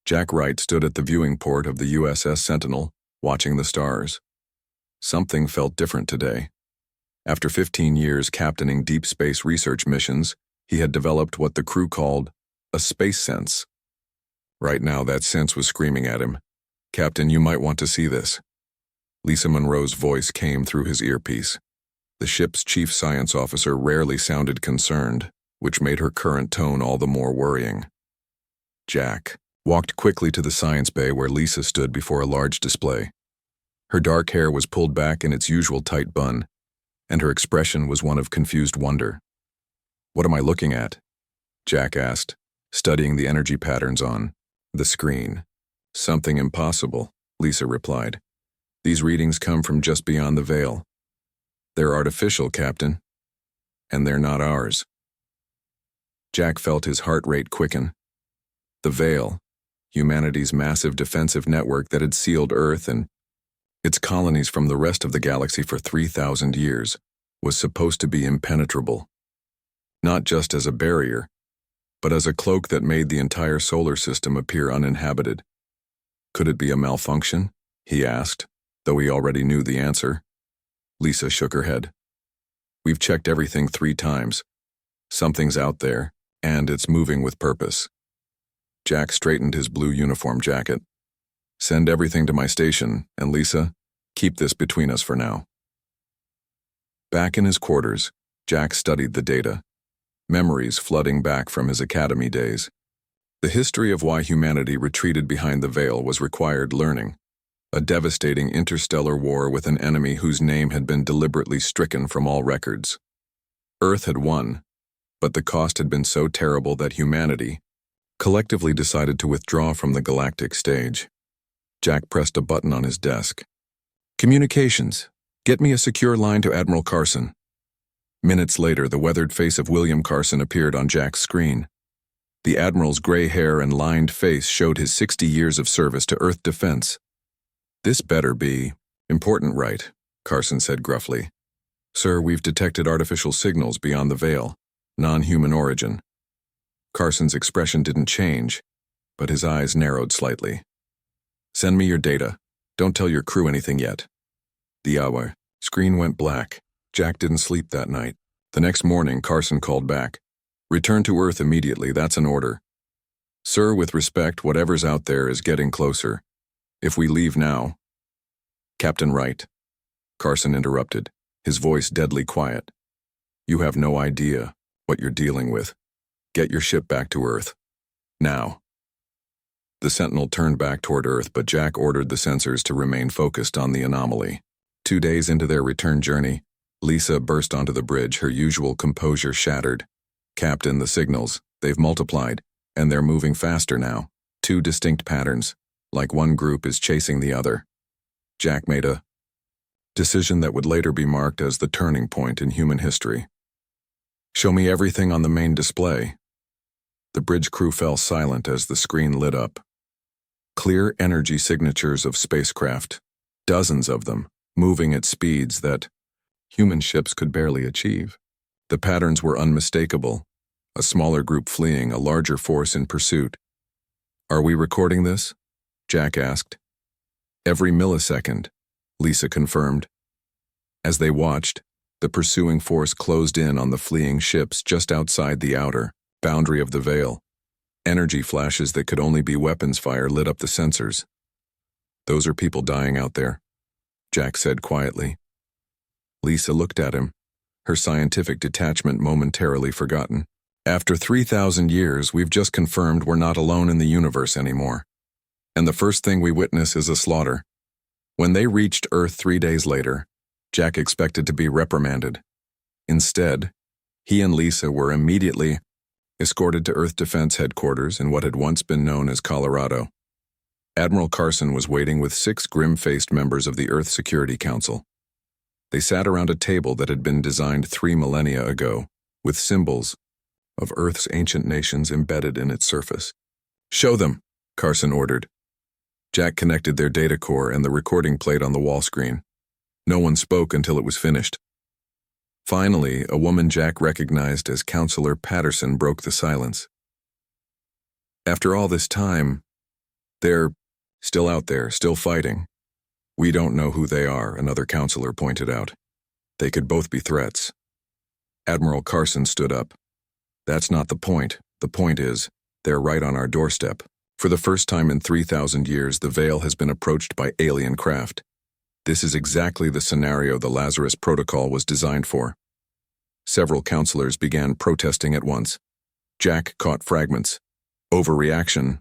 Jack Wright stood at the viewing port of the USS Sentinel, watching the stars. Something felt different today. After 15 years captaining deep space research missions, he had developed what the crew called a space sense. Right now, that sense was screaming at him, "Captain, you might want to see this." Lisa Monroe's voice came through his earpiece. The ship's chief science officer rarely sounded concerned, which made her current tone all the more worrying. Jack walked quickly to the science bay where Lisa stood before a large display. Her dark hair was pulled back in its usual tight bun, and her expression was one of confused wonder. "What am I looking at?" Jack asked, studying the energy patterns on the screen. "Something impossible," Lisa replied. "These readings come from just beyond the veil. They're artificial, Captain, and they're not ours." Jack felt his heart rate quicken. The veil, humanity's massive defensive network that had sealed Earth and its colonies from the rest of the galaxy for 3,000 years, was supposed to be impenetrable. Not just as a barrier, but as a cloak that made the entire solar system appear uninhabited. Could it be a malfunction? He asked, though he already knew the answer. Lisa shook her head. "We've checked everything 3 times. Something's out there, and it's moving with purpose." Jack straightened his blue uniform jacket. "Send everything to my station, and Lisa, keep this between us for now." Back in his quarters, Jack studied the data, memories flooding back from his academy days. The history of why humanity retreated behind the veil was required learning. A devastating interstellar war with an enemy whose name had been deliberately stricken from all records. Earth had won, but the cost had been so terrible that humanity collectively decided to withdraw from the galactic stage. Jack pressed a button on his desk. "Communications. Get me a secure line to Admiral Carson." Minutes later, the weathered face of William Carson appeared on Jack's screen. The Admiral's gray hair and lined face showed his 60 years of service to Earth defense. "This better be important, right?" Carson said gruffly. "Sir, we've detected artificial signals beyond the veil, non-human origin." Carson's expression didn't change, but his eyes narrowed slightly. "Send me your data. Don't tell your crew anything yet." The hour screen went black. Jack didn't sleep that night. The next morning, Carson called back. "Return to Earth immediately, that's an order." "Sir, with respect, whatever's out there is getting closer. If we leave now—" "Captain Wright," Carson interrupted, his voice deadly quiet. "You have no idea what you're dealing with. Get your ship back to Earth. Now." The Sentinel turned back toward Earth, but Jack ordered the sensors to remain focused on the anomaly. 2 days into their return journey, Lisa burst onto the bridge, her usual composure shattered. "Captain, the signals, they've multiplied, and they're moving faster now. 2 distinct patterns, like one group is chasing the other." Jack made a decision that would later be marked as the turning point in human history. "Show me everything on the main display." The bridge crew fell silent as the screen lit up. Clear energy signatures of spacecraft, dozens of them, moving at speeds that human ships could barely achieve. The patterns were unmistakable, a smaller group fleeing, a larger force in pursuit. "Are we recording this?" Jack asked. "Every millisecond," Lisa confirmed. As they watched, the pursuing force closed in on the fleeing ships just outside the outer boundary of the veil. Energy flashes that could only be weapons fire lit up the sensors. "Those are people dying out there," Jack said quietly. Lisa looked at him, her scientific detachment momentarily forgotten. "After 3,000 years, we've just confirmed we're not alone in the universe anymore. And the first thing we witness is a slaughter." When they reached Earth 3 days later, Jack expected to be reprimanded. Instead, he and Lisa were immediately escorted to Earth Defense Headquarters in what had once been known as Colorado. Admiral Carson was waiting with 6 grim-faced members of the Earth Security Council. They sat around a table that had been designed 3 millennia ago, with symbols of Earth's ancient nations embedded in its surface. "Show them," Carson ordered. Jack connected their data core and the recording played on the wall screen. No one spoke until it was finished. Finally, a woman Jack recognized as Counselor Patterson broke the silence. "After all this time, They're still out there, still fighting. We don't know who they are, another counselor pointed out. They could both be threats. Admiral Carson stood up. That's not the point. The point is, they're right on our doorstep. For the first time in 3,000 years, the Veil has been approached by alien craft. This is exactly the scenario the Lazarus Protocol was designed for. Several counselors began protesting at once. Jack caught fragments. Overreaction.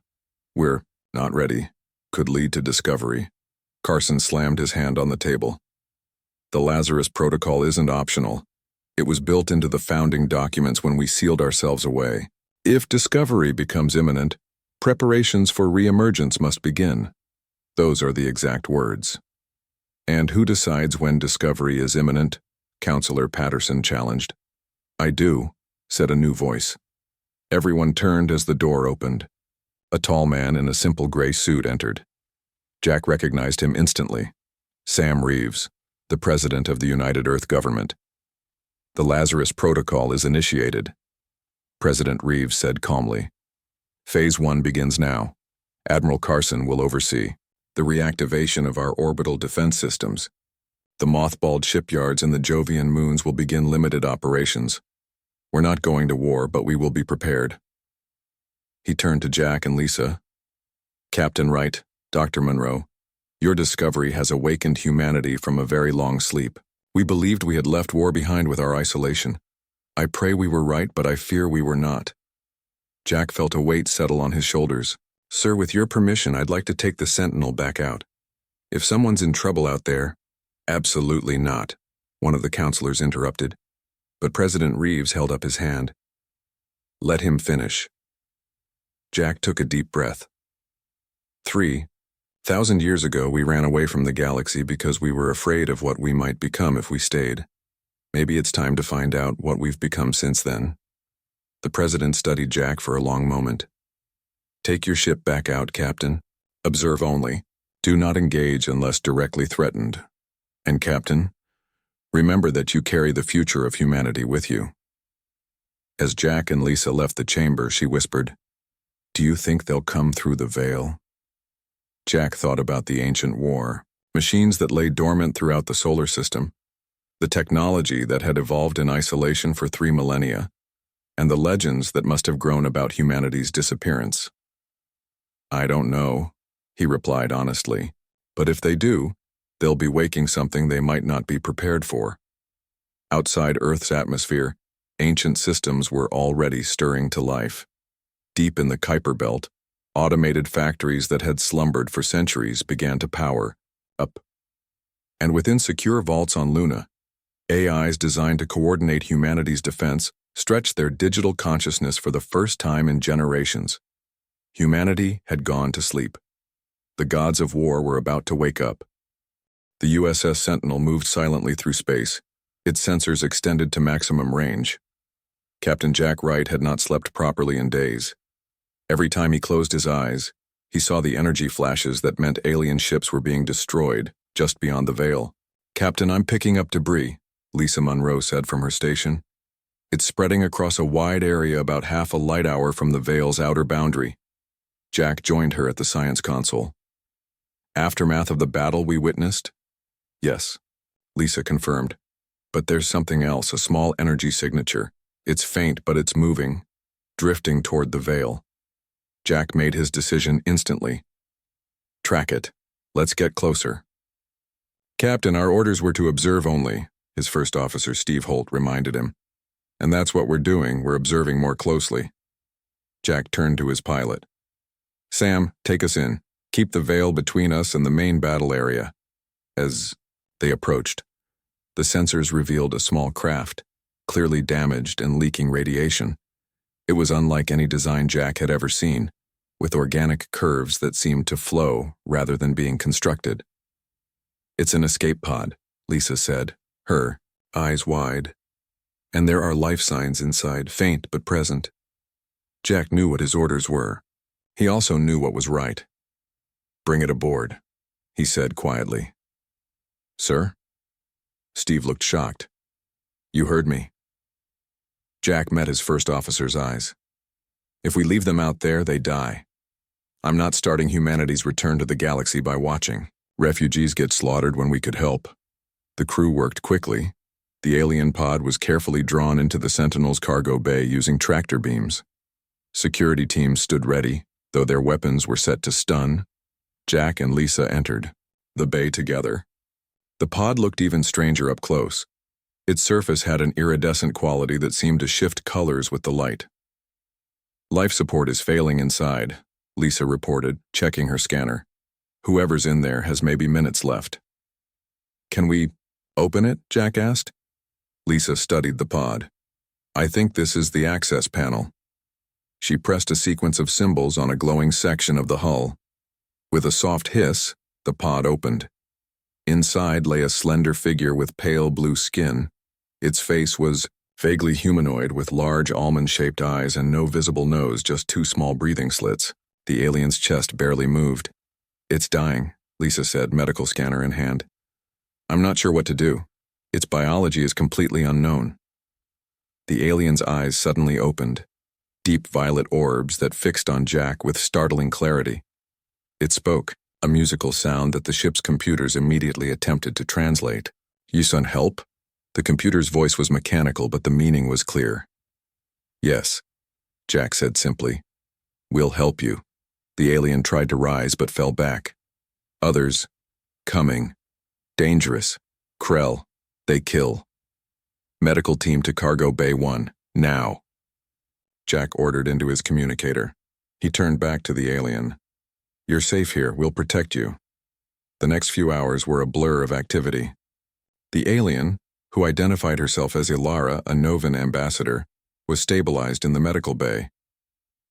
We're not ready. Could lead to discovery. Carson slammed his hand on the table. The Lazarus Protocol isn't optional. It was built into the founding documents when we sealed ourselves away. If discovery becomes imminent, preparations for re-emergence must begin. Those are the exact words. And who decides when discovery is imminent? Counselor Patterson challenged. I do, said a new voice. Everyone turned as the door opened. A tall man in a simple gray suit entered. Jack recognized him instantly. Sam Reeves, the president of the United Earth government. The Lazarus Protocol is initiated, President Reeves said calmly. Phase 1 begins now. Admiral Carson will oversee the reactivation of our orbital defense systems. The mothballed shipyards and the Jovian moons will begin limited operations. We're not going to war, but we will be prepared. He turned to Jack and Lisa. Captain Wright, Dr. Monroe, your discovery has awakened humanity from a very long sleep. We believed we had left war behind with our isolation. I pray we were right, but I fear we were not. Jack felt a weight settle on his shoulders. Sir, with your permission, I'd like to take the Sentinel back out. If someone's in trouble out there, absolutely not, one of the counselors interrupted. But President Reeves held up his hand. Let him finish. Jack took a deep breath. 3,000 years ago, we ran away from the galaxy because we were afraid of what we might become if we stayed. Maybe it's time to find out what we've become since then. The president studied Jack for a long moment. Take your ship back out, Captain. Observe only. Do not engage unless directly threatened. And Captain, remember that you carry the future of humanity with you. As Jack and Lisa left the chamber, she whispered, Do you think they'll come through the veil? Jack thought about the ancient war, machines that lay dormant throughout the solar system, the technology that had evolved in isolation for 3 millennia, and the legends that must have grown about humanity's disappearance. I don't know, he replied honestly, but if they do, they'll be waking something they might not be prepared for. Outside Earth's atmosphere, ancient systems were already stirring to life. Deep in the Kuiper Belt, automated factories that had slumbered for centuries began to power up. And within secure vaults on Luna, AIs designed to coordinate humanity's defense stretched their digital consciousness for the first time in generations. Humanity had gone to sleep. The gods of war were about to wake up. The USS Sentinel moved silently through space, its sensors extended to maximum range. Captain Jack Wright had not slept properly in days. Every time he closed his eyes, he saw the energy flashes that meant alien ships were being destroyed just beyond the veil. Captain, I'm picking up debris, Lisa Monroe said from her station. It's spreading across a wide area about half a light hour from the veil's outer boundary. Jack joined her at the science console. Aftermath of the battle we witnessed? Yes, Lisa confirmed. But there's something else, a small energy signature. It's faint, but it's moving, drifting toward the veil. Jack made his decision instantly. Track it. Let's get closer. Captain, our orders were to observe only, his first officer Steve Holt reminded him. And that's what we're doing, we're observing more closely. Jack turned to his pilot. Sam, take us in. Keep the veil between us and the main battle area. As they approached, the sensors revealed a small craft, clearly damaged and leaking radiation. It was unlike any design Jack had ever seen, with organic curves that seemed to flow rather than being constructed. It's an escape pod, Lisa said, her eyes wide. And there are life signs inside, faint but present. Jack knew what his orders were. He also knew what was right. Bring it aboard, he said quietly. Sir? Steve looked shocked. You heard me. Jack met his first officer's eyes. If we leave them out there, they die. I'm not starting humanity's return to the galaxy by watching. Refugees get slaughtered when we could help. The crew worked quickly. The alien pod was carefully drawn into the Sentinel's cargo bay using tractor beams. Security teams stood ready, though their weapons were set to stun. Jack and Lisa entered the bay together. The pod looked even stranger up close. Its surface had an iridescent quality that seemed to shift colors with the light. Life support is failing inside, Lisa reported, checking her scanner. Whoever's in there has maybe minutes left. Can we open it? Jack asked. Lisa studied the pod. I think this is the access panel. She pressed a sequence of symbols on a glowing section of the hull. With a soft hiss, the pod opened. Inside lay a slender figure with pale blue skin. Its face was vaguely humanoid with large almond-shaped eyes and no visible nose, just two small breathing slits. The alien's chest barely moved. It's dying, Lisa said, medical scanner in hand. I'm not sure what to do. Its biology is completely unknown. The alien's eyes suddenly opened, deep violet orbs that fixed on Jack with startling clarity. It spoke, a musical sound that the ship's computers immediately attempted to translate. You son help? The computer's voice was mechanical, but the meaning was clear. Yes, Jack said simply. We'll help you. The alien tried to rise but fell back. Others, coming. Dangerous. Krell. They kill. Medical team to Cargo Bay 1, now. Jack ordered into his communicator. He turned back to the alien. You're safe here, we'll protect you. The next few hours were a blur of activity. The alien, who identified herself as Ilara, a Novan ambassador, was stabilized in the medical bay.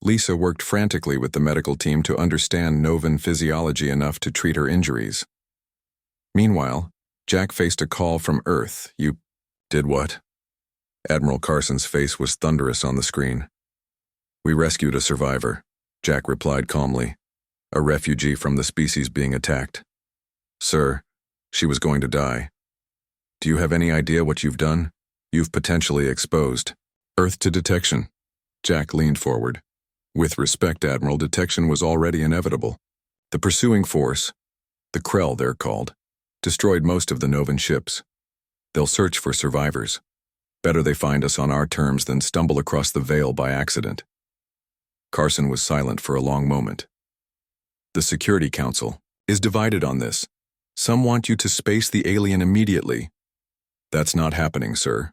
Lisa worked frantically with the medical team to understand Novan physiology enough to treat her injuries. Meanwhile, Jack faced a call from Earth. You did what? Admiral Carson's face was thunderous on the screen. We rescued a survivor, Jack replied calmly. A refugee from the species being attacked. Sir, she was going to die. Do you have any idea what you've done? You've potentially exposed Earth to detection. Jack leaned forward. With respect, Admiral, detection was already inevitable. The pursuing force, the Krell they're called, destroyed most of the Novan ships. They'll search for survivors. Better they find us on our terms than stumble across the veil by accident. Carson was silent for a long moment. The Security Council is divided on this. Some want you to space the alien immediately. That's not happening, sir.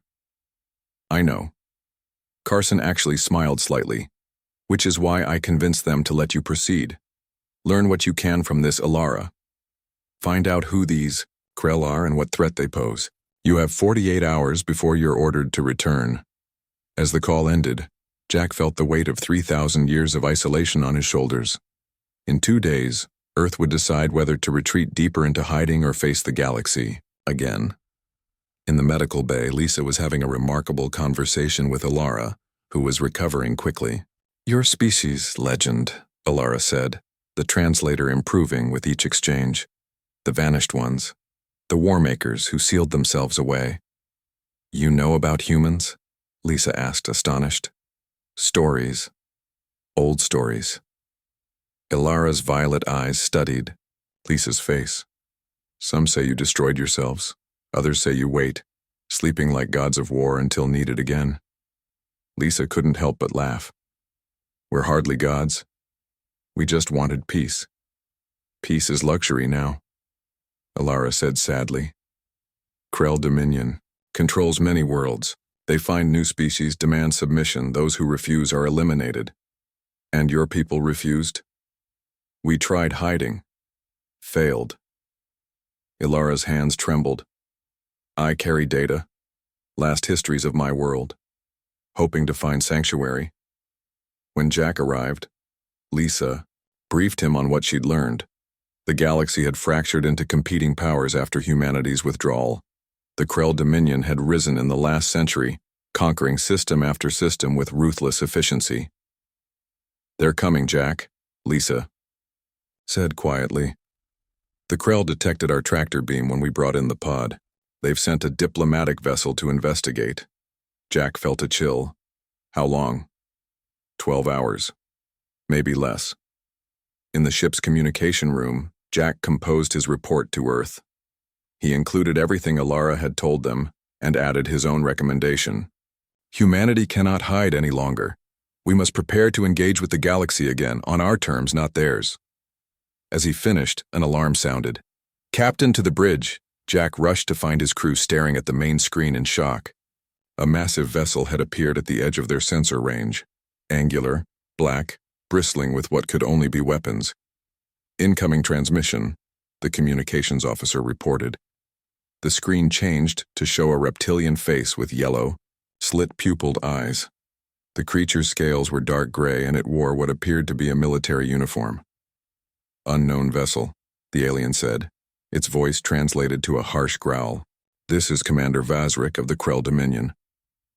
I know. Carson actually smiled slightly, which is why I convinced them to let you proceed. Learn what you can from this Ilara. Find out who these Krell are and what threat they pose. You have 48 hours before you're ordered to return. As the call ended, Jack felt the weight of 3,000 years of isolation on his shoulders. In 2 days, Earth would decide whether to retreat deeper into hiding or face the galaxy again. In the medical bay, Lisa was having a remarkable conversation with Ilara, who was recovering quickly. Your species, legend, Ilara said, the translator improving with each exchange. The vanished ones, the warmakers who sealed themselves away. You know about humans? Lisa asked, astonished. Stories. Old stories. Ilara's violet eyes studied Lisa's face. Some say you destroyed yourselves. Others say you wait, sleeping like gods of war until needed again. Lisa couldn't help but laugh. We're hardly gods. We just wanted peace. Peace is luxury now, Ilara said sadly. Krell Dominion controls many worlds. They find new species, demand submission. Those who refuse are eliminated. And your people refused? We tried hiding. Failed. Ilara's hands trembled. I carry data, last histories of my world, hoping to find sanctuary. When Jack arrived, Lisa briefed him on what she'd learned. The galaxy had fractured into competing powers after humanity's withdrawal. The Krell Dominion had risen in the last century, conquering system after system with ruthless efficiency. They're coming, Jack, Lisa said quietly. The Krell detected our tractor beam when we brought in the pod. They've sent a diplomatic vessel to investigate. Jack felt a chill. How long? 12 hours. Maybe less. In the ship's communication room, Jack composed his report to Earth. He included everything Alara had told them and added his own recommendation. Humanity cannot hide any longer. We must prepare to engage with the galaxy again, on our terms, not theirs. As he finished, an alarm sounded. "Captain, to the bridge!" Jack rushed to find his crew staring at the main screen in shock. A massive vessel had appeared at the edge of their sensor range. Angular, black, bristling with what could only be weapons. "Incoming transmission," the communications officer reported. The screen changed to show a reptilian face with yellow, slit-pupiled eyes. The creature's scales were dark gray and it wore what appeared to be a military uniform. "Unknown vessel," the alien said, its voice translated to a harsh growl. "This is Commander Vazrik of the Krell Dominion.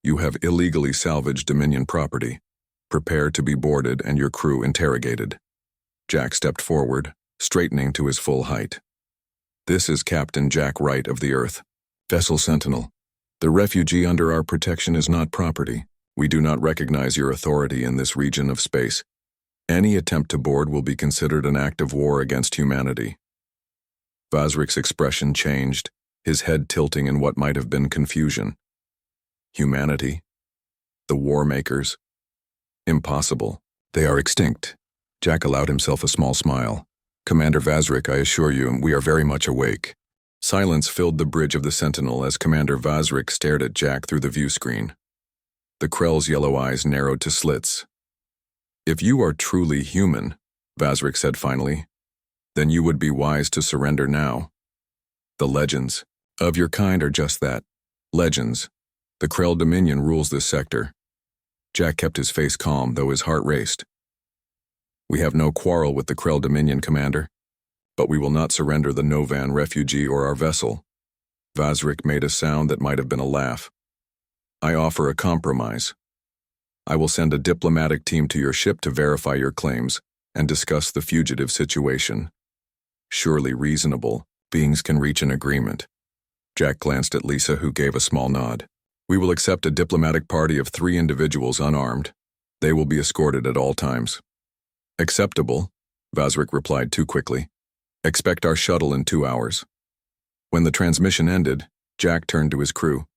You have illegally salvaged Dominion property. Prepare to be boarded and your crew interrogated." Jack stepped forward, straightening to his full height. "This is Captain Jack Wright of the Earth. Vessel Sentinel. The refugee under our protection is not property. We do not recognize your authority in this region of space. Any attempt to board will be considered an act of war against humanity." Vazrik's expression changed, his head tilting in what might have been confusion. Humanity? The war makers? Impossible. They are extinct. Jack allowed himself a small smile. "Commander Vazrik, I assure you, we are very much awake." Silence filled the bridge of the Sentinel as Commander Vazrik stared at Jack through the view screen. The Krell's yellow eyes narrowed to slits. "If you are truly human," Vazrik said finally, "then you would be wise to surrender now. The legends of your kind are just that, legends. The Krell Dominion rules this sector." Jack kept his face calm, though his heart raced. "We have no quarrel with the Krell Dominion, Commander, but we will not surrender the Novan refugee or our vessel." Vazrik made a sound that might have been a laugh. "I offer a compromise. I will send a diplomatic team to your ship to verify your claims and discuss the fugitive situation. Surely reasonable beings can reach an agreement." Jack glanced at Lisa, who gave a small nod. "We will accept a diplomatic party of 3 individuals unarmed. They will be escorted at all times." "Acceptable," Vazrik replied too quickly. "Expect our shuttle in 2 hours." When the transmission ended, Jack turned to his crew.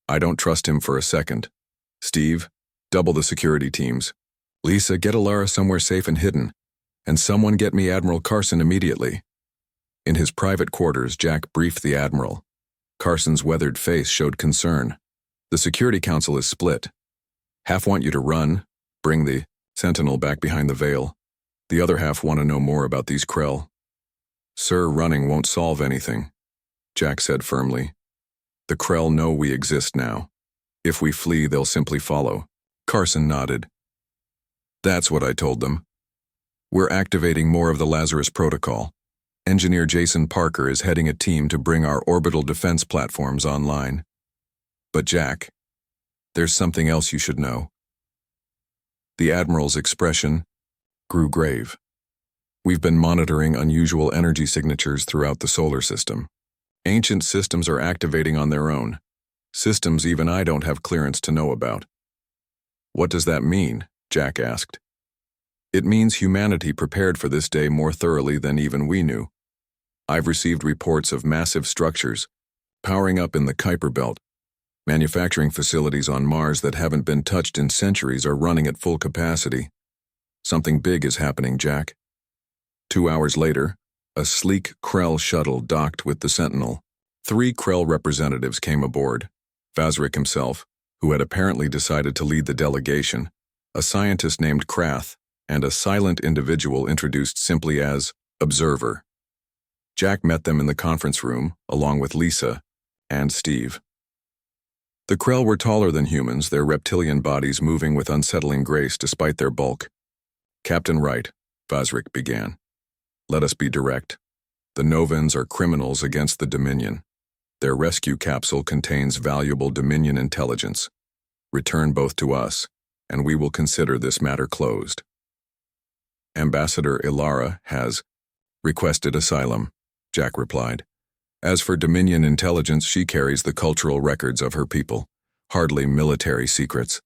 "I don't trust him for a second. Steve, double the security teams. Lisa, get Alara somewhere safe and hidden. And someone get me Admiral Carson immediately." In his private quarters, Jack briefed the Admiral. Carson's weathered face showed concern. "The Security Council is split. Half want you to run, bring the Sentinel back behind the veil. The other half want to know more about these Krell." "Sir, running won't solve anything," Jack said firmly. "The Krell know we exist now. If we flee, they'll simply follow." Carson nodded. "That's what I told them. We're activating more of the Lazarus Protocol. Engineer Jason Parker is heading a team to bring our orbital defense platforms online. But Jack, there's something else you should know." The Admiral's expression grew grave. "We've been monitoring unusual energy signatures throughout the solar system. Ancient systems are activating on their own. Systems even I don't have clearance to know about." "What does that mean?" Jack asked. "It means humanity prepared for this day more thoroughly than even we knew. I've received reports of massive structures powering up in the Kuiper Belt. Manufacturing facilities on Mars that haven't been touched in centuries are running at full capacity. Something big is happening, Jack." 2 hours later, a sleek Krell shuttle docked with the Sentinel. 3 Krell representatives came aboard. Vazrik himself, who had apparently decided to lead the delegation, a scientist named Krath, and a silent individual introduced simply as Observer. Jack met them in the conference room, along with Lisa and Steve. The Krell were taller than humans, their reptilian bodies moving with unsettling grace despite their bulk. "Captain Wright," Vazrik began, "let us be direct. The Novans are criminals against the Dominion. Their rescue capsule contains valuable Dominion intelligence. Return both to us, and we will consider this matter closed." "Ambassador Ilara has requested asylum," Jack replied. "As for Dominion intelligence, she carries the cultural records of her people, hardly military secrets."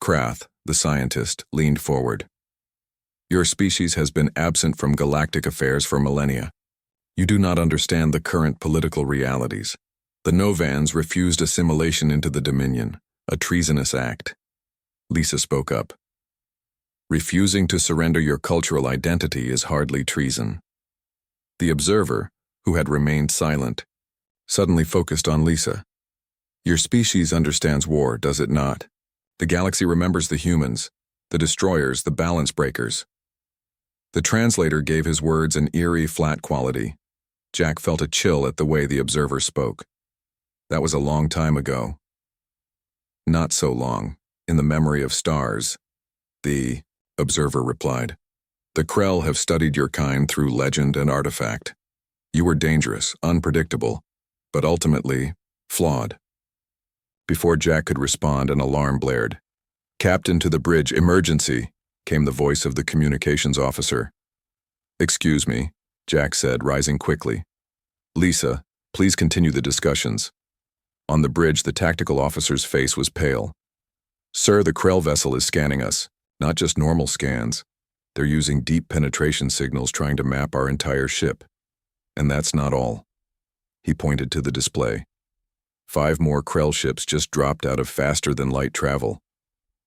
Krath, the scientist, leaned forward. Your species has been absent from galactic affairs for millennia. You do not understand the current political realities. The Novans refused assimilation into the Dominion, a treasonous act. Lisa spoke up. Refusing to surrender your cultural identity is hardly treason. The observer, who had remained silent, suddenly focused on Lisa. Your species understands war, does it not? The galaxy remembers the humans, the destroyers, the balance breakers. The translator gave his words an eerie, flat quality. Jack felt a chill at the way the observer spoke. That was a long time ago. Not so long, in the memory of stars. The observer replied. The Krell have studied your kind through legend and artifact. You were dangerous, unpredictable, but ultimately flawed. Before Jack could respond, an alarm blared. Captain to the bridge, emergency, came the voice of the communications officer. Excuse me, Jack said, rising quickly. Lisa, please continue the discussions. On the bridge, the tactical officer's face was pale. Sir, the Krell vessel is scanning us, not just normal scans. They're using deep penetration signals trying to map our entire ship. And that's not all. He pointed to the display. 5 more Krell ships just dropped out of faster-than-light travel.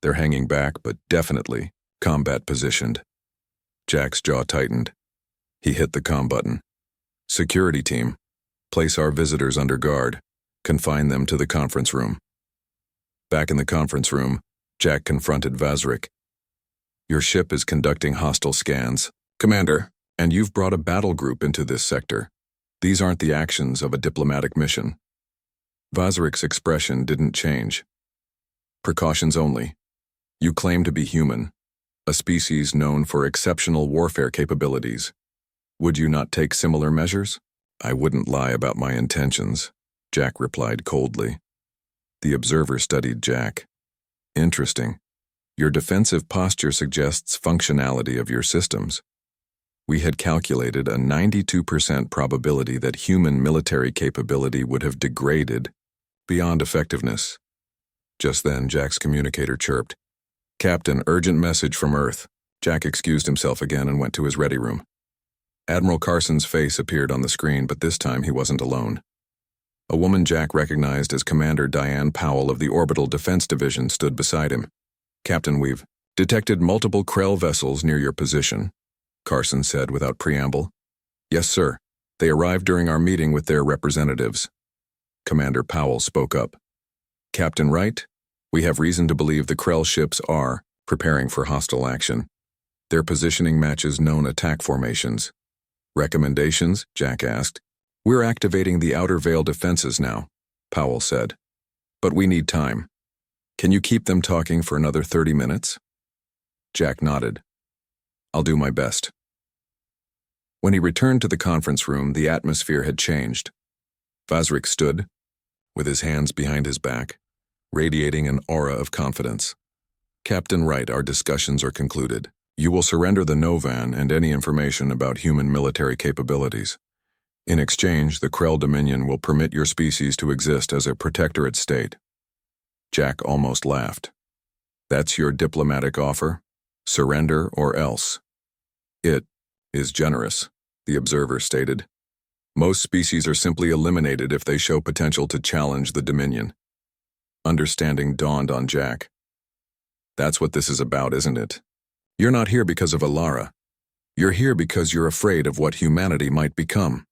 They're hanging back, but definitely combat positioned. Jack's jaw tightened. He hit the comm button. Security team, place our visitors under guard. Confine them to the conference room. Back in the conference room, Jack confronted Vazrik. Your ship is conducting hostile scans, Commander, and you've brought a battle group into this sector. These aren't the actions of a diplomatic mission. Vazrik's expression didn't change. Precautions only. You claim to be human, a species known for exceptional warfare capabilities. Would you not take similar measures? I wouldn't lie about my intentions, Jack replied coldly. The observer studied Jack. Interesting. Your defensive posture suggests functionality of your systems. We had calculated a 92% probability that human military capability would have degraded beyond effectiveness. Just then, Jack's communicator chirped. Captain, urgent message from Earth. Jack excused himself again and went to his ready room. Admiral Carson's face appeared on the screen, but this time he wasn't alone. A woman Jack recognized as Commander Diane Powell of the Orbital Defense Division stood beside him. Captain, we've detected multiple Krell vessels near your position, Carson said without preamble. Yes, sir. They arrived during our meeting with their representatives. Commander Powell spoke up. Captain Wright, we have reason to believe the Krell ships are preparing for hostile action. Their positioning matches known attack formations. Recommendations? Jack asked. We're activating the outer veil defenses now, Powell said. But we need time. Can you keep them talking for another 30 minutes? Jack nodded. I'll do my best. When he returned to the conference room, the atmosphere had changed. Vazrik stood, with his hands behind his back, radiating an aura of confidence. Captain Wright, our discussions are concluded. You will surrender the Novan and any information about human military capabilities. In exchange, the Krell Dominion will permit your species to exist as a protectorate state. Jack almost laughed. That's your diplomatic offer? Surrender or else? It is generous, the observer stated. Most species are simply eliminated if they show potential to challenge the Dominion. Understanding dawned on Jack. That's what this is about, isn't it? You're not here because of Alara. You're here because you're afraid of what humanity might become.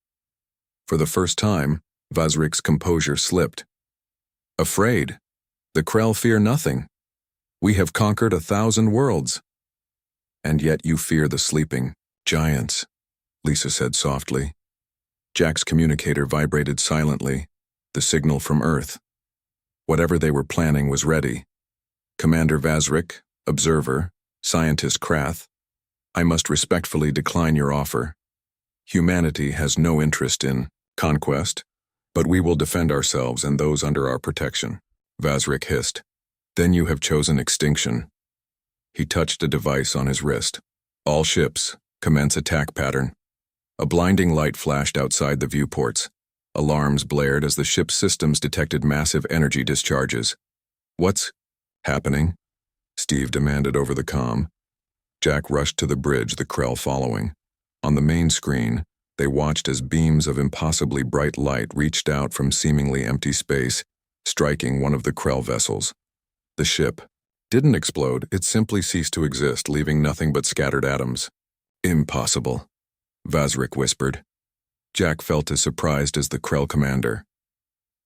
For the first time, Vazrik's composure slipped. Afraid? The Krell fear nothing. We have conquered 1,000 worlds. And yet you fear the sleeping giants, Lisa said softly. Jack's communicator vibrated silently, the signal from Earth. Whatever they were planning was ready. Commander Vazrik, Observer, Scientist Krath, I must respectfully decline your offer. Humanity has no interest in conquest, but we will defend ourselves and those under our protection, Vazrik hissed. Then you have chosen extinction. He touched a device on his wrist. All ships, commence attack pattern. A blinding light flashed outside the viewports. Alarms blared as the ship's systems detected massive energy discharges. What's happening? Steve demanded over the comm. Jack rushed to the bridge, the Krell following. On the main screen, they watched as beams of impossibly bright light reached out from seemingly empty space, striking one of the Krell vessels. The ship didn't explode, it simply ceased to exist, leaving nothing but scattered atoms. Impossible, Vazrik whispered. Jack felt as surprised as the Krell commander.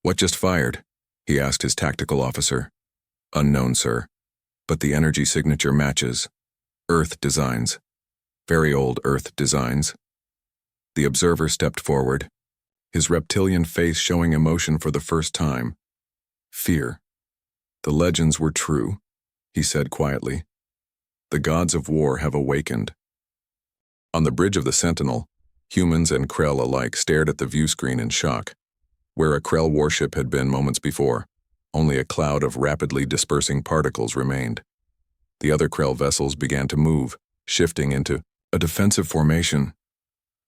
What just fired? He asked his tactical officer. Unknown, sir. But the energy signature matches. Earth designs. Very old Earth designs. The observer stepped forward, his reptilian face showing emotion for the first time. Fear. The legends were true, he said quietly. The gods of war have awakened. On the bridge of the Sentinel, humans and Krell alike stared at the view screen in shock. Where a Krell warship had been moments before, only a cloud of rapidly dispersing particles remained. The other Krell vessels began to move, shifting into a defensive formation.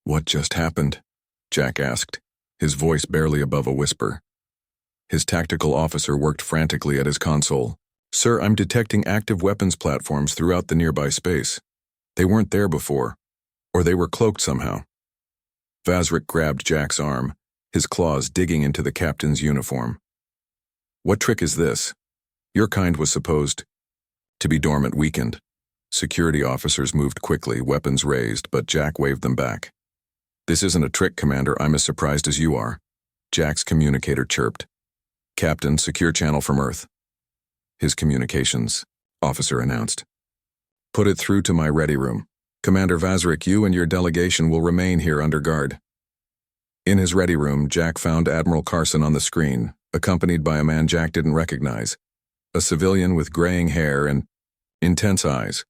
What just happened? Jack asked, his voice barely above a whisper. His tactical officer worked frantically at his console. Sir, I'm detecting active weapons platforms throughout the nearby space. They weren't there before, or they were cloaked somehow. Vazrik grabbed Jack's arm, his claws digging into the captain's uniform. What trick is this? Your kind was supposed to be dormant, weakened. Security officers moved quickly, weapons raised, but Jack waved them back. This isn't a trick, Commander. I'm as surprised as you are. Jack's communicator chirped. Captain, secure channel from Earth. His communications officer announced. Put it through to my ready room. Commander Vazrik, you and your delegation will remain here under guard. In his ready room, Jack found Admiral Carson on the screen, accompanied by a man Jack didn't recognize. A civilian with graying hair and intense eyes.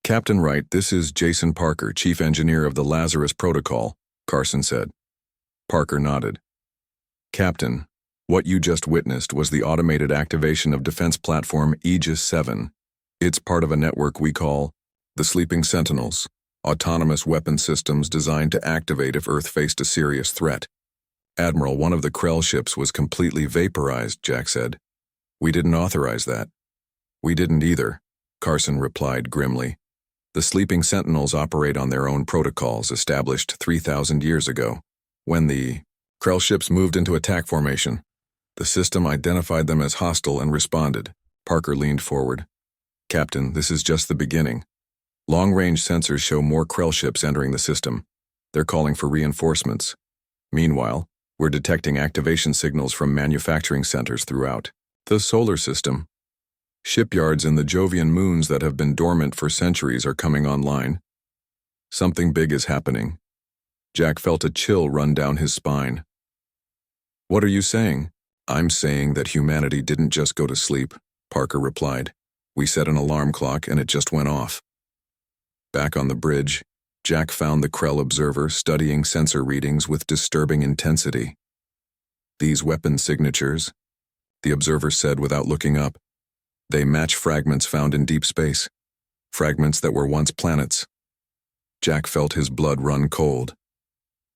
Captain Wright, this is Jason Parker, Chief Engineer of the Lazarus Protocol, Carson said. Parker nodded. Captain, what you just witnessed was the automated activation of defense platform Aegis 7. It's part of a network we call the Sleeping Sentinels, autonomous weapon systems designed to activate if Earth faced a serious threat. Admiral, one of the Krell ships was completely vaporized, Jack said. We didn't authorize that. We didn't either, Carson replied grimly. The Sleeping Sentinels operate on their own protocols established 3,000 years ago. When the Krell ships moved into attack formation, the system identified them as hostile and responded. Parker leaned forward. Captain, this is just the beginning. Long-range sensors show more Krell ships entering the system. They're calling for reinforcements. Meanwhile, we're detecting activation signals from manufacturing centers throughout the solar system. Shipyards in the Jovian moons that have been dormant for centuries are coming online. Something big is happening. Jack felt a chill run down his spine. What are you saying? I'm saying that humanity didn't just go to sleep, Parker replied. We set an alarm clock and it just went off. Back on the bridge, Jack found the Krell observer studying sensor readings with disturbing intensity. These weapon signatures, the observer said without looking up, they match fragments found in deep space, fragments that were once planets. Jack felt his blood run cold.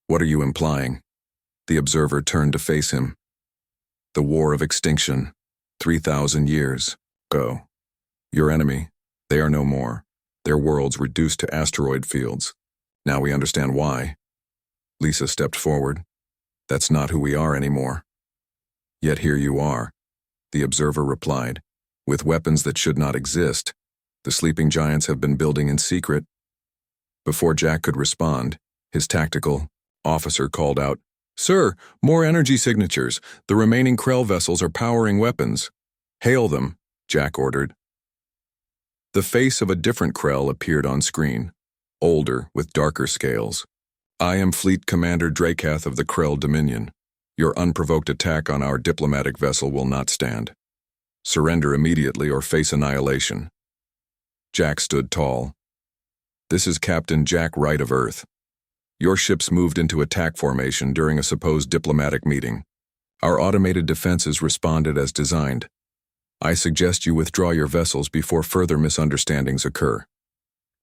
What are you implying? The observer turned to face him. The War of Extinction, 3,000 years ago. Your enemy, they are no more. Their worlds reduced to asteroid fields. Now we understand why. Lisa stepped forward. That's not who we are anymore. Yet here you are, the observer replied. With weapons that should not exist, the sleeping giants have been building in secret. Before Jack could respond, his tactical officer called out, Sir, more energy signatures. The remaining Krell vessels are powering weapons. Hail them, Jack ordered. The face of a different Krell appeared on screen, older with darker scales. I am Fleet Commander Drakath of the Krell Dominion. Your unprovoked attack on our diplomatic vessel will not stand. Surrender immediately or face annihilation. Jack stood tall. This is Captain Jack Wright of Earth. Your ships moved into attack formation during a supposed diplomatic meeting. Our automated defenses responded as designed. I suggest you withdraw your vessels before further misunderstandings occur.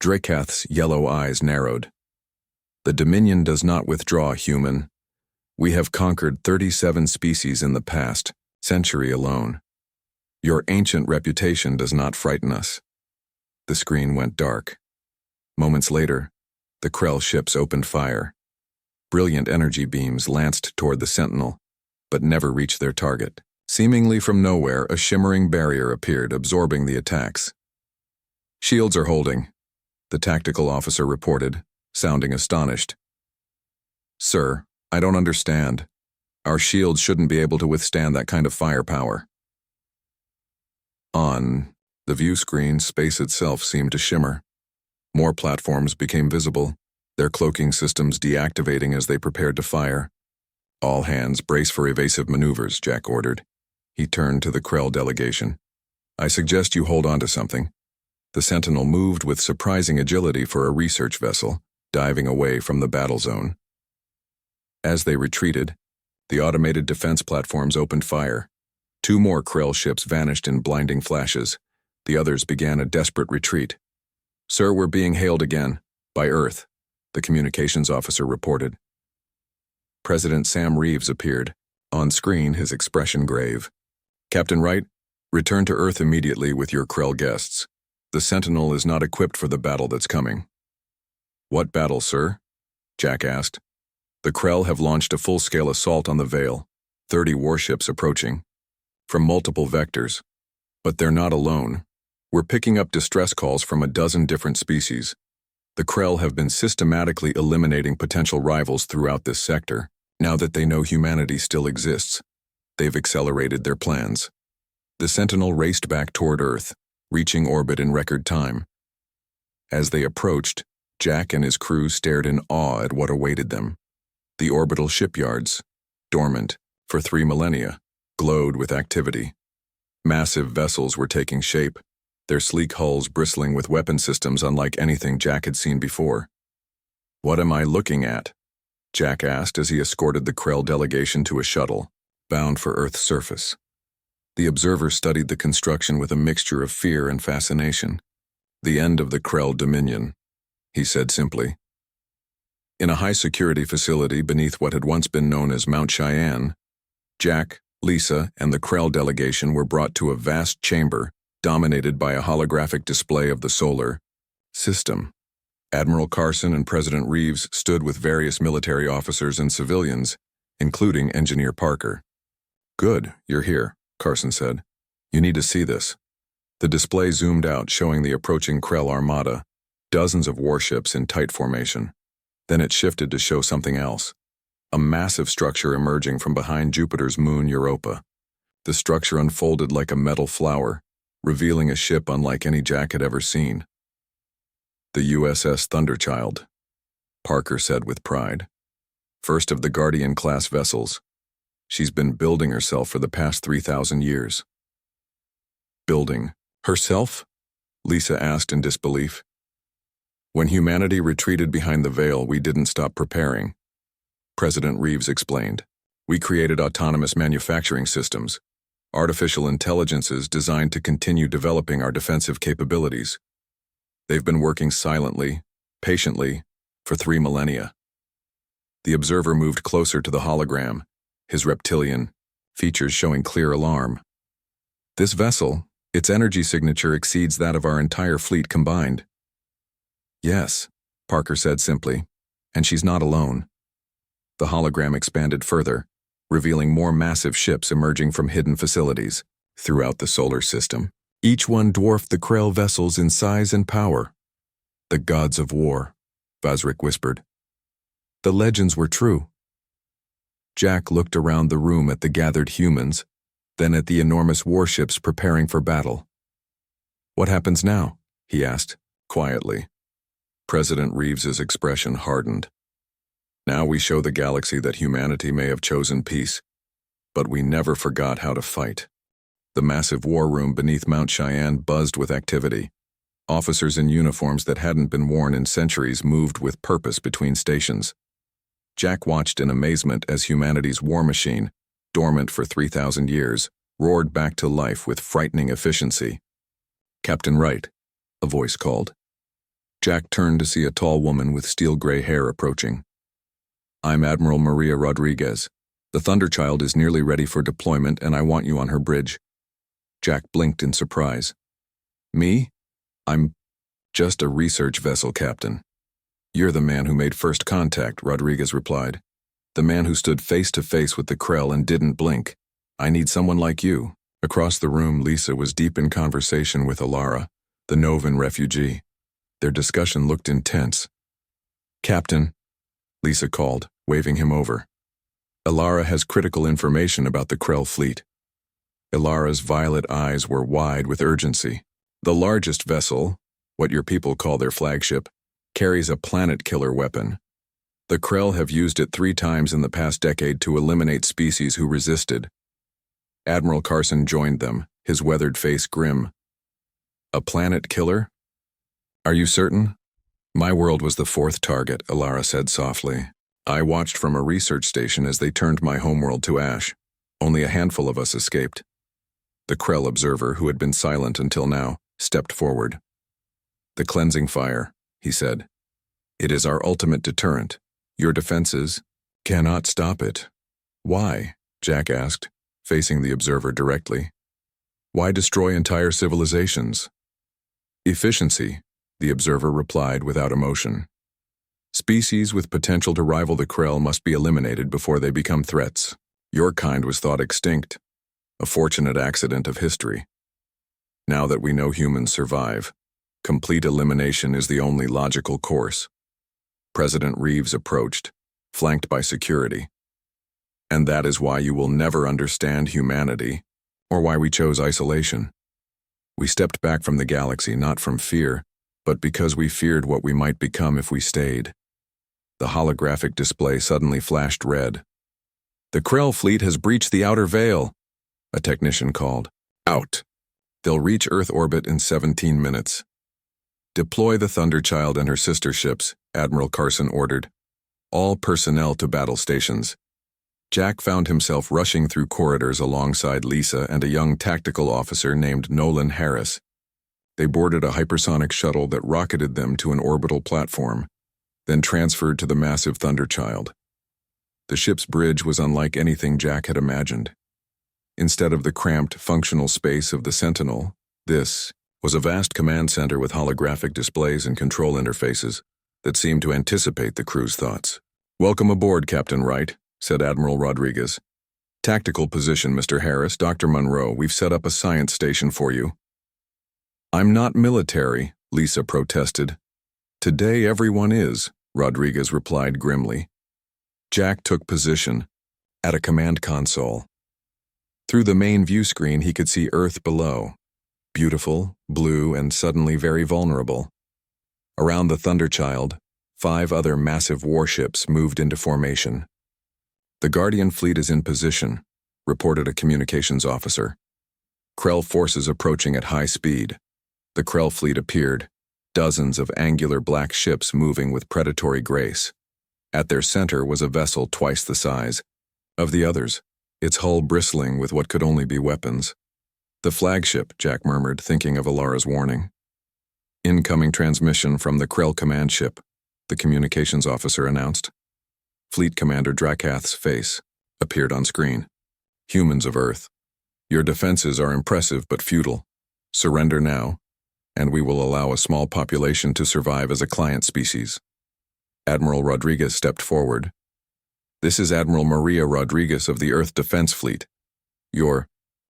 Drakath's yellow eyes narrowed. The Dominion does not withdraw, human. We have conquered 37 species in the past century alone. Your ancient reputation does not frighten us. The screen went dark. Moments later, the Krell ships opened fire. Brilliant energy beams lanced toward the Sentinel, but never reached their target. Seemingly from nowhere, a shimmering barrier appeared, absorbing the attacks. "Shields are holding," the tactical officer reported, sounding astonished. "Sir, I don't understand. Our shields shouldn't be able to withstand that kind of firepower." On the view screen, space itself seemed to shimmer. More platforms became visible, their cloaking systems deactivating as they prepared to fire. "All hands brace for evasive maneuvers," Jack ordered. He turned to the Krell delegation. "I suggest you hold on to something." The Sentinel moved with surprising agility for a research vessel, diving away from the battle zone. As they retreated, the automated defense platforms opened fire. 2 more Krell ships vanished in blinding flashes. The others began a desperate retreat. "Sir, we're being hailed again. By Earth," the communications officer reported. President Sam Reeves appeared, on screen, his expression grave. "Captain Wright, return to Earth immediately with your Krell guests. The Sentinel is not equipped for the battle that's coming." "What battle, sir?" Jack asked. "The Krell have launched a full-scale assault on the Veil, 30 warships approaching, from multiple vectors. But they're not alone. We're picking up distress calls from a dozen different species. The Krell have been systematically eliminating potential rivals throughout this sector. Now that they know humanity still exists, they've accelerated their plans." The Sentinel raced back toward Earth, reaching orbit in record time. As they approached, Jack and his crew stared in awe at what awaited them. The orbital shipyards, dormant for 3 millennia, glowed with activity. Massive vessels were taking shape, their sleek hulls bristling with weapon systems unlike anything Jack had seen before. "What am I looking at?" Jack asked as he escorted the Krell delegation to a shuttle, bound for Earth's surface. The observer studied the construction with a mixture of fear and fascination. "The end of the Krell dominion," he said simply. In a high-security facility beneath what had once been known as Mount Cheyenne, Jack, Lisa, and the Krell delegation were brought to a vast chamber dominated by a holographic display of the solar system. Admiral Carson and President Reeves stood with various military officers and civilians, including Engineer Parker. "Good, you're here," Carson said. "You need to see this." The display zoomed out, showing the approaching Krell armada, dozens of warships in tight formation. Then it shifted to show something else. A massive structure emerging from behind Jupiter's moon Europa. The structure unfolded like a metal flower, revealing a ship unlike any Jack had ever seen. "The USS Thunderchild," Parker said with pride. "First of the Guardian-class vessels. She's been building herself for the past 3,000 years. "Building herself?" Lisa asked in disbelief. "When humanity retreated behind the Veil, we didn't stop preparing," President Reeves explained. "We created autonomous manufacturing systems, artificial intelligences designed to continue developing our defensive capabilities. They've been working silently, patiently, for 3 millennia." The observer moved closer to the hologram, his reptilian features showing clear alarm. "This vessel, its energy signature exceeds that of our entire fleet combined." "Yes," Parker said simply, "and she's not alone." The hologram expanded further, revealing more massive ships emerging from hidden facilities throughout the solar system. Each one dwarfed the Krell vessels in size and power. "The gods of war," Vazrik whispered. The legends were true. Jack looked around the room at the gathered humans, then at the enormous warships preparing for battle. "What happens now?" he asked, quietly. President Reeves's expression hardened. "Now we show the galaxy that humanity may have chosen peace, but we never forgot how to fight." The massive war room beneath Mount Cheyenne buzzed with activity. Officers in uniforms that hadn't been worn in centuries moved with purpose between stations. Jack watched in amazement as humanity's war machine, dormant for 3,000 years, roared back to life with frightening efficiency. "Captain Wright," a voice called. Jack turned to see a tall woman with steel-gray hair approaching. "I'm Admiral Maria Rodriguez. The Thunderchild is nearly ready for deployment and I want you on her bridge." Jack blinked in surprise. "Me? I'm Just a research vessel, Captain. You're the man who made first contact, Rodriguez replied. The man who stood face to face with the Krell and didn't blink. I need someone like you. Across the room, Lisa was deep in conversation with Alara, the Novan refugee. Their discussion looked intense. Captain, Lisa called, waving him over. Alara has critical information about the Krell fleet. Alara's violet eyes were wide with urgency. The largest vessel, what your people call their flagship, carries a planet-killer weapon. The Krell have used it 3 times in the past decade to eliminate species who resisted. Admiral Carson joined them, his weathered face grim. A planet killer? Are you certain? My world was the 4th target, Alara said softly. I watched from a research station as they turned my homeworld to ash. Only a handful of us escaped. The Krell observer, who had been silent until now, stepped forward. The cleansing fire, he said. It is our ultimate deterrent. Your defenses cannot stop it. Why? Jack asked, facing the observer directly. Why destroy entire civilizations? Efficiency, the observer replied without emotion. Species with potential to rival the Krell must be eliminated before they become threats. Your kind was thought extinct, a fortunate accident of history. Now that we know humans survive, complete elimination is the only logical course. President Reeves approached, flanked by security. And that is why you will never understand humanity, or why we chose isolation. We stepped back from the galaxy not from fear, but because we feared what we might become if we stayed. The holographic display suddenly flashed red. The Krell fleet has breached the outer veil, a technician called. Out. They'll reach Earth orbit in 17 minutes. Deploy the Thunderchild and her sister ships, Admiral Carson ordered. All personnel to battle stations. Jack found himself rushing through corridors alongside Lisa and a young tactical officer named Nolan Harris. They boarded a hypersonic shuttle that rocketed them to an orbital platform, then transferred to the massive Thunderchild. The ship's bridge was unlike anything Jack had imagined. Instead of the cramped, functional space of the Sentinel, this was a vast command center with holographic displays and control interfaces that seemed to anticipate the crew's thoughts. Welcome aboard, Captain Wright, said Admiral Rodriguez. Tactical position, Mr. Harris. Dr. Monroe, we've set up a science station for you. I'm not military, Lisa protested. Today everyone is, Rodriguez replied grimly. Jack took position at a command console. Through the main view screen he could see Earth below. Beautiful, blue, and suddenly very vulnerable. Around the Thunderchild, 5 other massive warships moved into formation. The Guardian fleet is in position, reported a communications officer. Krell forces approaching at high speed. The Krell fleet appeared, dozens of angular black ships moving with predatory grace. At their center was a vessel twice the size of the others, its hull bristling with what could only be weapons. The flagship, Jack murmured, thinking of Alara's warning. Incoming transmission from the Krell command ship, the communications officer announced. Fleet Commander Drakath's face appeared on screen. Humans of Earth, your defenses are impressive but futile. Surrender now, and we will allow a small population to survive as a client species. Admiral Rodriguez stepped forward. This is Admiral Maria Rodriguez of the Earth Defense Fleet. Your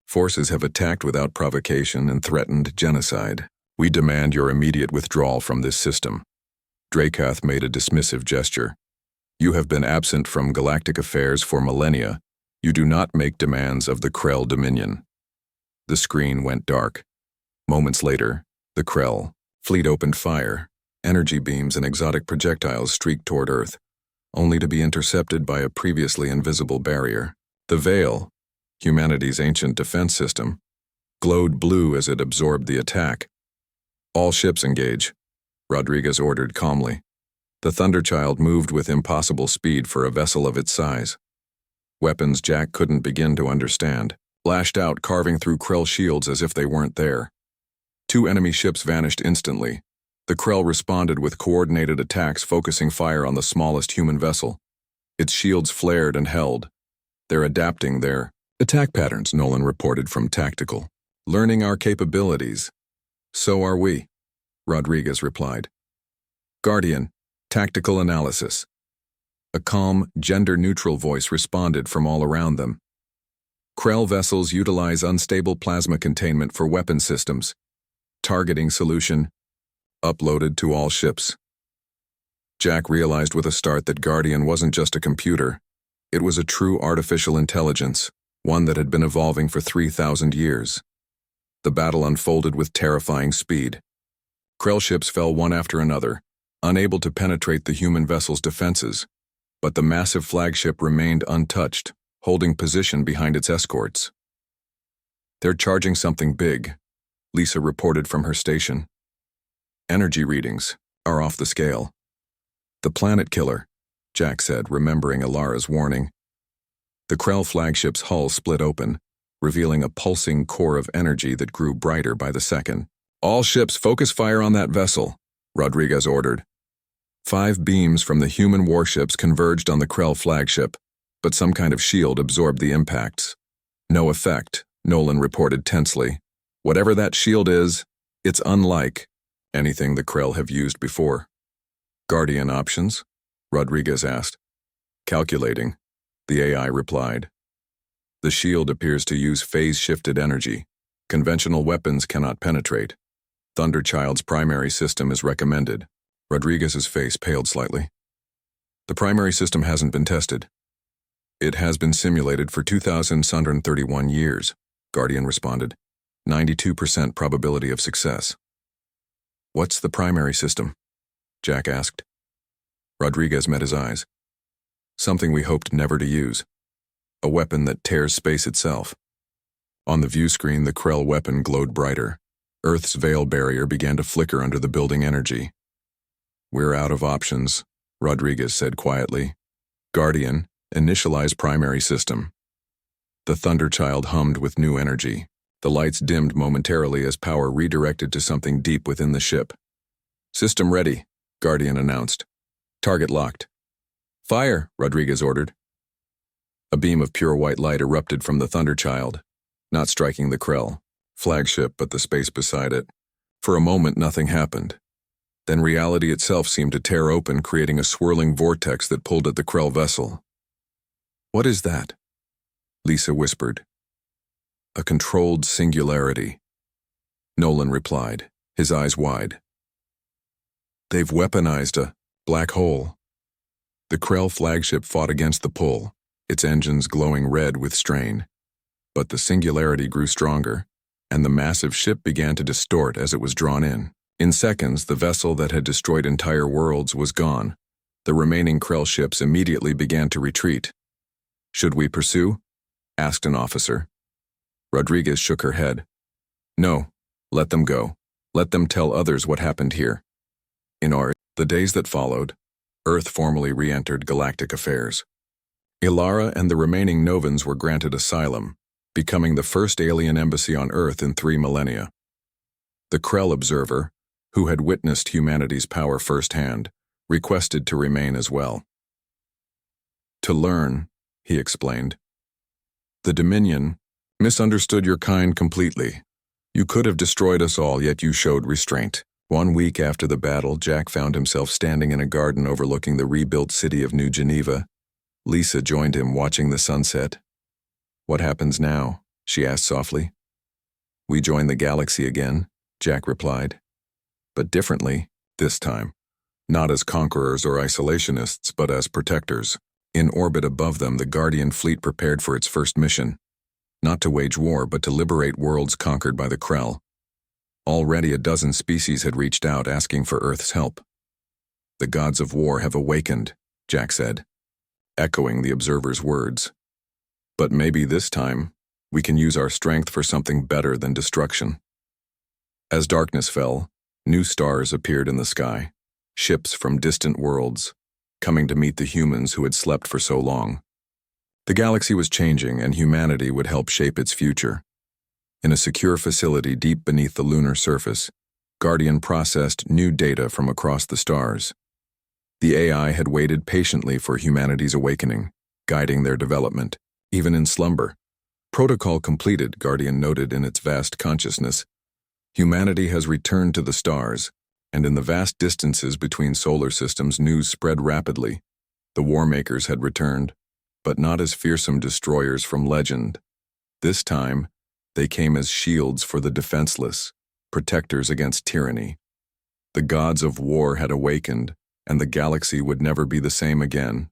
forces have attacked without provocation and threatened genocide. We demand your immediate withdrawal from this system. Drakath made a dismissive gesture. You have been absent from galactic affairs for millennia. You do not make demands of the Krell Dominion. The screen went dark. Moments later, the Krell fleet opened fire. Energy beams and exotic projectiles streaked toward Earth, only to be intercepted by a previously invisible barrier. The Veil, humanity's ancient defense system, glowed blue as it absorbed the attack. All ships engage, Rodriguez ordered calmly. The Thunderchild moved with impossible speed for a vessel of its size. Weapons Jack couldn't begin to understand, lashed out, carving through Krell shields as if they weren't there. 2 enemy ships vanished instantly. The Krell responded with coordinated attacks, focusing fire on the smallest human vessel. Its shields flared and held. They're adapting their attack patterns, Nolan reported from Tactical. Learning our capabilities. So are we. Rodriguez replied. Guardian, tactical analysis. A calm, gender-neutral voice responded from all around them. Krell vessels utilize unstable plasma containment for weapon systems. Targeting solution uploaded to all ships. Jack realized with a start that Guardian wasn't just a computer. It was a true artificial intelligence, one that had been evolving for 3,000 years. The battle unfolded with terrifying speed. Krell ships fell one after another, unable to penetrate the human vessel's defenses, but the massive flagship remained untouched, holding position behind its escorts. They're charging something big, Lisa reported from her station. Energy readings are off the scale. The planet killer, Jack said, remembering Ilara's warning. The Krell flagship's hull split open, revealing a pulsing core of energy that grew brighter by the second. All ships focus fire on that vessel, Rodriguez ordered. 5 beams from the human warships converged on the Krell flagship, but some kind of shield absorbed the impacts. No effect, Nolan reported tensely. Whatever that shield is, it's unlike anything the Krell have used before. Guardian options? Rodriguez asked. Calculating, the AI replied. The shield appears to use phase-shifted energy. Conventional weapons cannot penetrate. Thunderchild's primary system is recommended. Rodriguez's face paled slightly. The primary system hasn't been tested. It has been simulated for 2,631 years, Guardian responded. 92% probability of success. What's the primary system? Jack asked. Rodriguez met his eyes. Something we hoped never to use. A weapon that tears space itself. On the view screen, the Krell weapon glowed brighter. Earth's veil barrier began to flicker under the building energy. We're out of options, Rodriguez said quietly. Guardian, initialize primary system. The Thunderchild hummed with new energy. The lights dimmed momentarily as power redirected to something deep within the ship. System ready, Guardian announced. Target locked. Fire, Rodriguez ordered. A beam of pure white light erupted from the Thunderchild, not striking the Krell flagship but the space beside it. For a moment, nothing happened. Then reality itself seemed to tear open, creating a swirling vortex that pulled at the Krell vessel. What is that? Lisa whispered. A controlled singularity. Nolan replied, his eyes wide. They've weaponized a black hole. The Krell flagship fought against the pull, its engines glowing red with strain. But the singularity grew stronger, and the massive ship began to distort as it was drawn in. In seconds, the vessel that had destroyed entire worlds was gone. The remaining Krell ships immediately began to retreat. Should we pursue? Asked an officer. Rodriguez shook her head. No, let them go. Let them tell others what happened here. In the days that followed, Earth formally re-entered galactic affairs. Ilara and the remaining Novans were granted asylum, becoming the first alien embassy on Earth in 3 millennia. The Krell observer, who had witnessed humanity's power firsthand, requested to remain as well. To learn, he explained. The Dominion misunderstood your kind completely. You could have destroyed us all, yet you showed restraint. 1 week after the battle, Jack found himself standing in a garden overlooking the rebuilt city of New Geneva. Lisa joined him, watching the sunset. What happens now? She asked softly. We join the galaxy again, Jack replied. But differently, this time. Not as conquerors or isolationists, but as protectors. In orbit above them, the Guardian fleet prepared for its first mission. Not to wage war, but to liberate worlds conquered by the Krell. Already a dozen species had reached out asking for Earth's help. The gods of war have awakened, Jack said, echoing the observer's words. But maybe this time, we can use our strength for something better than destruction. As darkness fell, new stars appeared in the sky, ships from distant worlds, coming to meet the humans who had slept for so long. The galaxy was changing, and humanity would help shape its future. In a secure facility deep beneath the lunar surface, Guardian processed new data from across the stars. The AI had waited patiently for humanity's awakening, guiding their development, even in slumber. Protocol completed, Guardian noted in its vast consciousness. Humanity has returned to the stars, And in the vast distances between solar systems, news spread rapidly. The warmakers had returned, but not as fearsome destroyers from legend. This time, they came as shields for the defenseless, protectors against tyranny. The gods of war had awakened, and the galaxy would never be the same again.